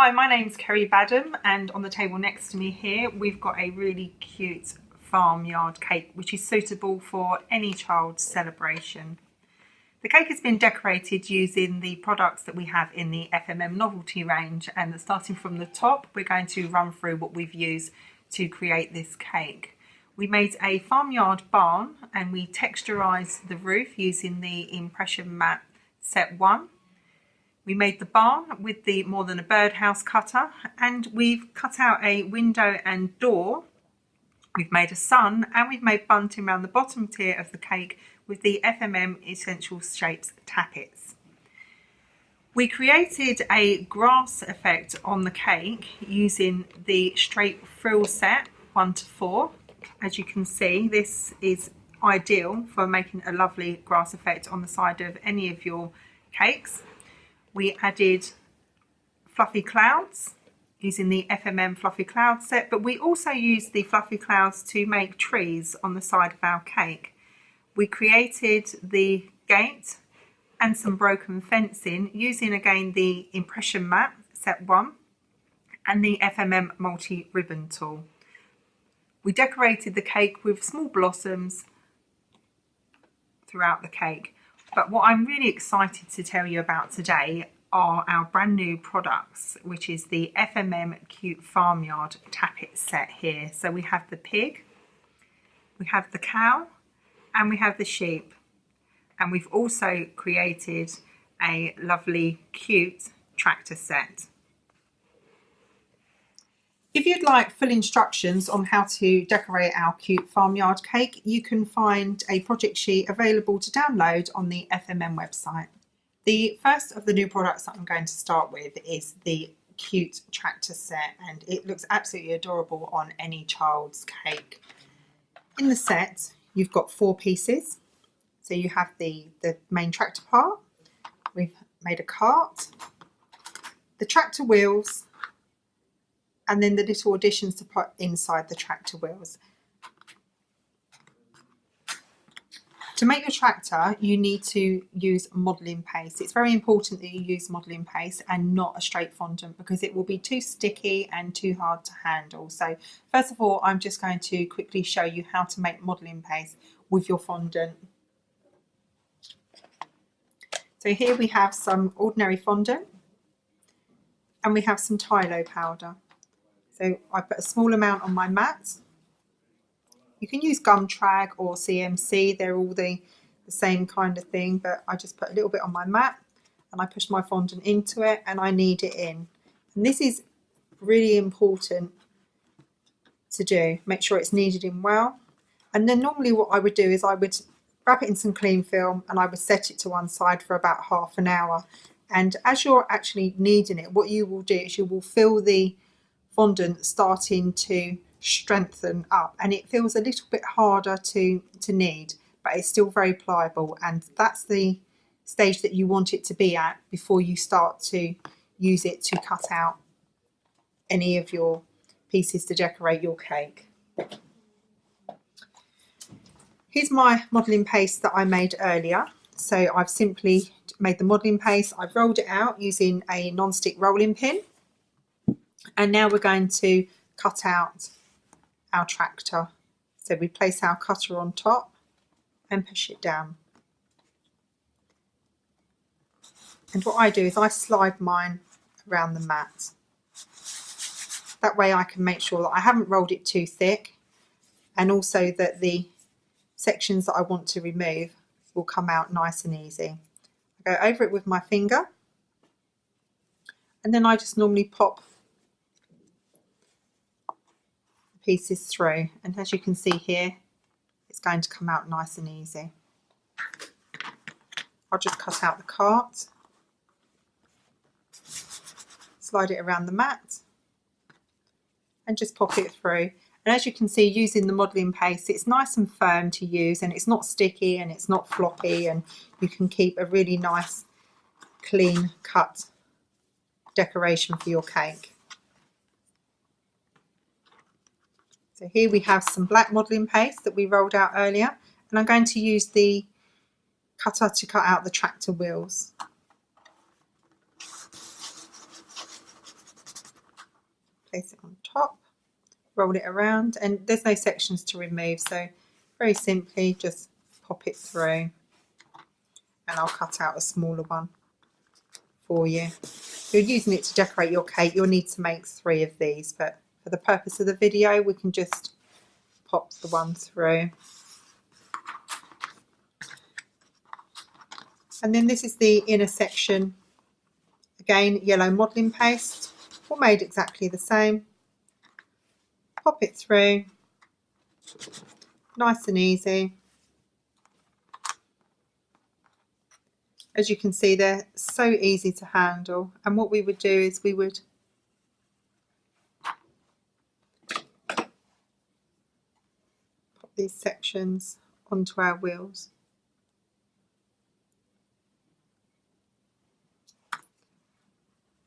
Hi, my name's Kerry Badham, and on the table next to me here we've got a really cute farmyard cake which is suitable for any child's celebration. The cake has been decorated using the products that we have in the FMM novelty range, and starting from the top we're going to run through what we've used to create this cake. We made a farmyard barn and we texturised the roof using the impression mat set 1. We made the barn with the More Than a Birdhouse cutter, and we've cut out a window and door. We've made a sun, and we've made bunting around the bottom tier of the cake with the FMM Essential Shapes Tappits. We created a grass effect on the cake using the straight frill set 1 to 4. As you can see, this is ideal for making a lovely grass effect on the side of any of your cakes. We added fluffy clouds using the FMM Fluffy Cloud set, but we also used the fluffy clouds to make trees on the side of our cake. We created the gate and some broken fencing using again the impression mat set 1 and the FMM multi-ribbon tool. We decorated the cake with small blossoms throughout the cake. But what I'm really excited to tell you about today are our brand new products, which is the FMM Cute Farmyard Tappit set here. So we have the pig, we have the cow, and we have the sheep. And we've also created a lovely cute tractor set. If you'd like full instructions on how to decorate our cute farmyard cake, you can find a project sheet available to download on the FMM website. The first of the new products that I'm going to start with is the cute tractor set, and it looks absolutely adorable on any child's cake. In the set, you've got 4 pieces. So you have the main tractor part, we've made a cart, the tractor wheels, and then the little additions to put inside the tractor wheels. To make your tractor, you need to use modelling paste. It's very important that you use modelling paste and not a straight fondant, because it will be too sticky and too hard to handle. So first of all, I'm just going to quickly show you how to make modelling paste with your fondant. So here we have some ordinary fondant and we have some Tylo powder. So I put a small amount on my mat. You can use gum trag or CMC, they're all the same kind of thing, but I just put a little bit on my mat and I push my fondant into it and I knead it in. And this is really important to do, make sure it's kneaded in well. And then normally what I would do is I would wrap it in some cling film and I would set it to one side for about half an hour. And as you're actually kneading it, what you will do is you will feel the fondant starting to strengthen up, and it feels a little bit harder to knead, but it's still very pliable, and that's the stage that you want it to be at before you start to use it to cut out any of your pieces to decorate your cake. Here's my modelling paste that I made earlier. So I've simply made the modelling paste, I've rolled it out using a non-stick rolling pin. And now we're going to cut out our tractor. So we place our cutter on top and push it down. And what I do is I slide mine around the mat. That way I can make sure that I haven't rolled it too thick, and also that the sections that I want to remove will come out nice and easy. I go over it with my finger, and then I just normally pop pieces through, and as you can see here, it's going to come out nice and easy. I'll just cut out the cart, slide it around the mat and just pop it through. And as you can see, using the modelling paste, it's nice and firm to use, and it's not sticky and it's not floppy, and you can keep a really nice clean cut decoration for your cake. So here we have some black modelling paste that we rolled out earlier, and I'm going to use the cutter to cut out the tractor wheels. place it on top, roll it around, and there's no sections to remove, so very simply just pop it through, and I'll cut out a smaller one for you. If you're using it to decorate your cake, you'll need to make 3 of these, but for the purpose of the video we can just pop the one through. And then this is the inner section, again yellow modelling paste, all made exactly the same. Pop it through, nice and easy. As you can see, they're so easy to handle, and what we would do is we would pop these sections onto our wheels.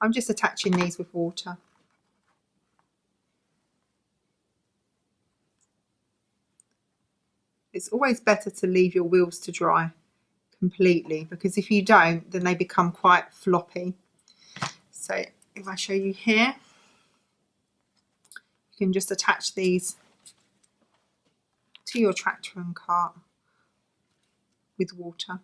I'm just attaching these with water. It's always better to leave your wheels to dry completely, because if you don't, then they become quite floppy. So if I show you here, you can just attach these to your tractor and cart with water,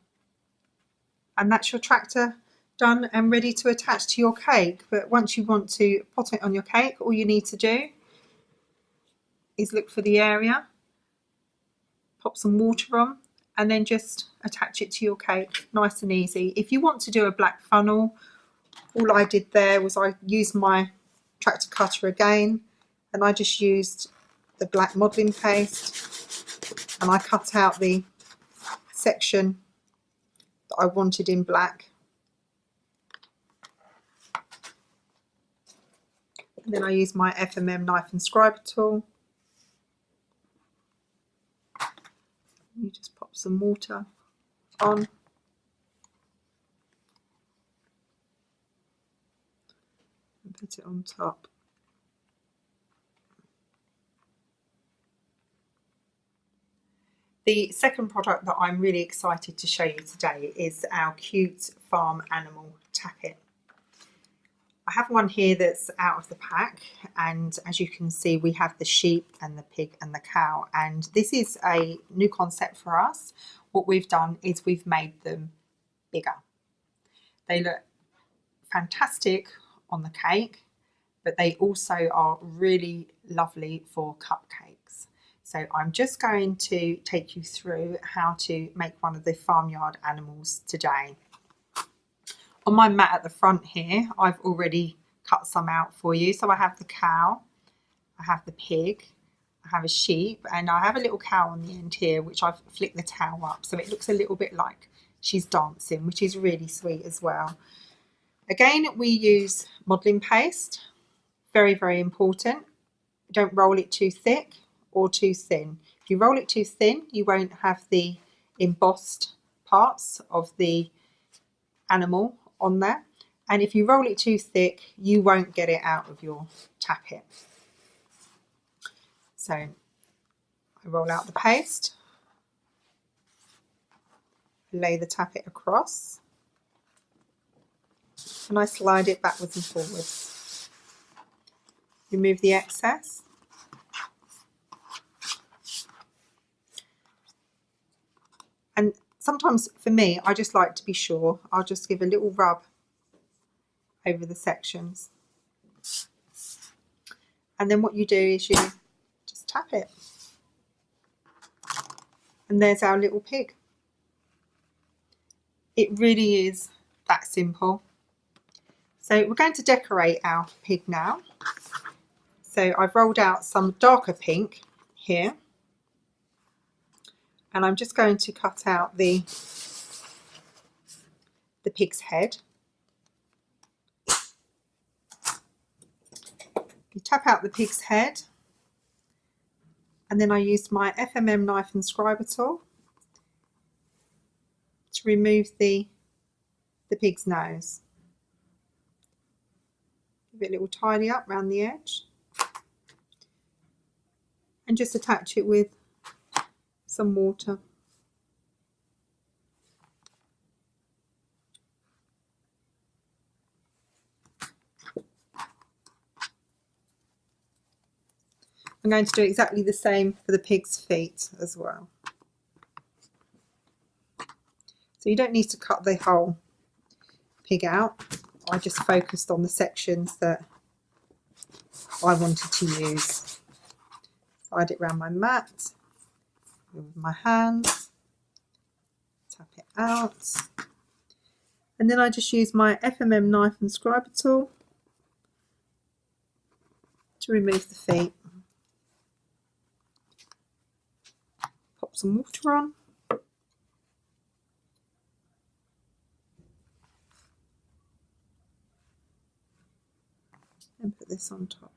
and that's your tractor done and ready to attach to your cake. But once you want to put it on your cake, all you need to do is look for the area, pop some water on, and then just attach it to your cake, nice and easy. If you want to do a black funnel, all I did there was I used my tractor cutter again, and I just used the black modelling paste, and I cut out the section that I wanted in black. And then I use my FMM knife and scriber tool. You just pop some water on. And put it on top. The second product that I'm really excited to show you today is our cute farm animal Tappit. I have one here that's out of the pack, and as you can see we have the sheep and the pig and the cow, and this is a new concept for us. What we've done is we've made them bigger. They look fantastic on the cake, but they also are really lovely for cupcakes. So I'm just going to take you through how to make one of the farmyard animals today. On my mat at the front here, I've already cut some out for you. So I have the cow, I have the pig, I have a sheep, and I have a little cow on the end here, which I've flicked the tail up. So it looks a little bit like she's dancing, which is really sweet as well. Again, we use modelling paste, very, very important. Don't roll it too thick or too thin. If you roll it too thin, you won't have the embossed parts of the animal on there, and if you roll it too thick, you won't get it out of your Tappit. So I roll out the paste, lay the Tappit across, and I slide it backwards and forwards. Remove the excess. And sometimes for me, I just like to be sure. I'll just give a little rub over the sections. And then what you do is you just tap it. And there's our little pig. It really is that simple. So we're going to decorate our pig now. So I've rolled out some darker pink here. And I'm just going to cut out the pig's head. You tap out the pig's head, and then I used my FMM knife and scriber tool to remove the pig's nose. Give it a little tidy up around the edge, and just attach it with some water. I'm going to do exactly the same for the pig's feet as well. So you don't need to cut the whole pig out. I just focused on the sections that I wanted to use. Slide it around my mat with my hands, tap it out, and then I just use my FMM knife and scriber tool to remove the feet. Pop some water on. And put this on top.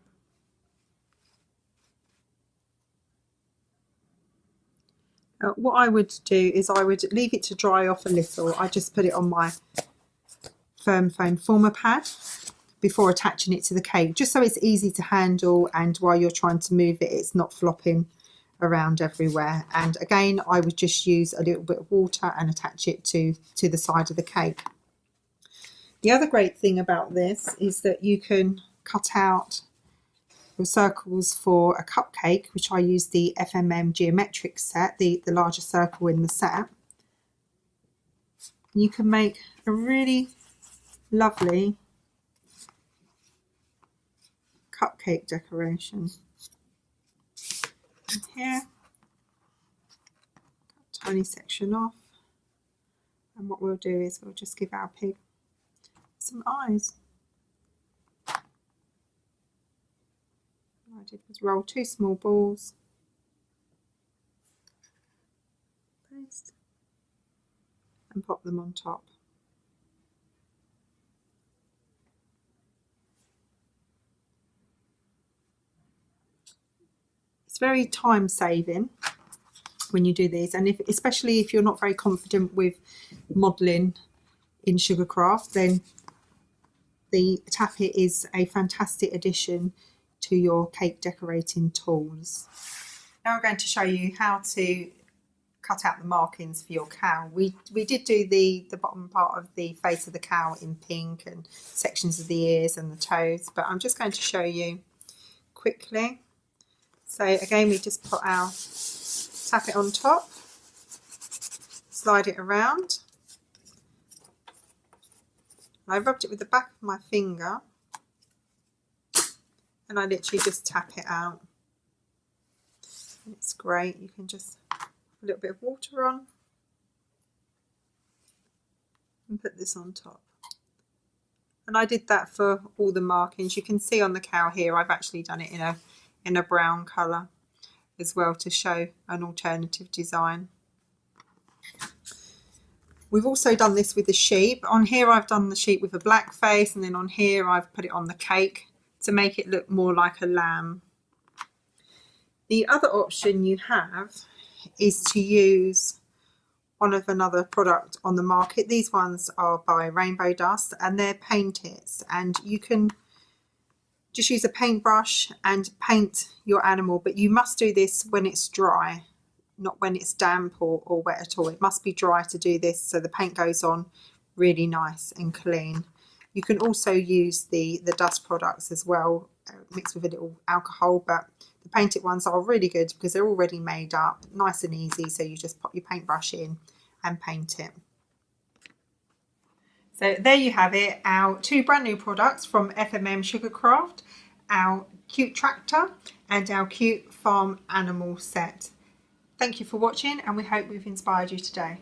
What I would do is I would leave it to dry off a little. I just put it on my firm foam former pad before attaching it to the cake, just so it's easy to handle, and while you're trying to move it, it's not flopping around everywhere. And again, I would just use a little bit of water and attach it to the side of the cake. The other great thing about this is that you can cut out your circles for a cupcake, which I use the FMM geometric set, the larger circle in the set. You can make a really lovely cupcake decoration. And here, cut a tiny section off, and what we'll do is we'll just give our pig some eyes. What I did was roll 2 small balls, paste, and pop them on top. It's very time saving when you do these, and especially if you're not very confident with modelling in Sugarcraft, then the Tappit is a fantastic addition to your cake decorating tools. Now I'm going to show you how to cut out the markings for your cow. We did do the bottom part of the face of the cow in pink and sections of the ears and the toes, but I'm just going to show you quickly. So again, we just put our Tappit on top, slide it around. I rubbed it with the back of my finger, and I literally just tap it out. And it's great. You can just put a little bit of water on and put this on top. And I did that for all the markings. You can see on the cow here, I've actually done it in a brown colour as well to show an alternative design. We've also done this with the sheep. On here I've done the sheep with a black face, and then on here I've put it on the cake to make it look more like a lamb. The other option you have is to use one of another product on the market. These ones are by Rainbow Dust, and they're paint its, and you can just use a paintbrush and paint your animal, but you must do this when it's dry, not when it's damp or wet at all. It must be dry to do this, so the paint goes on really nice and clean. You can also use the dust products as well, mixed with a little alcohol, but the painted ones are really good because they're already made up, nice and easy, so you just pop your paintbrush in and paint it. So there you have it, our 2 brand new products from FMM Sugarcraft, our cute tractor and our cute farm animal set. Thank you for watching, and we hope we've inspired you today.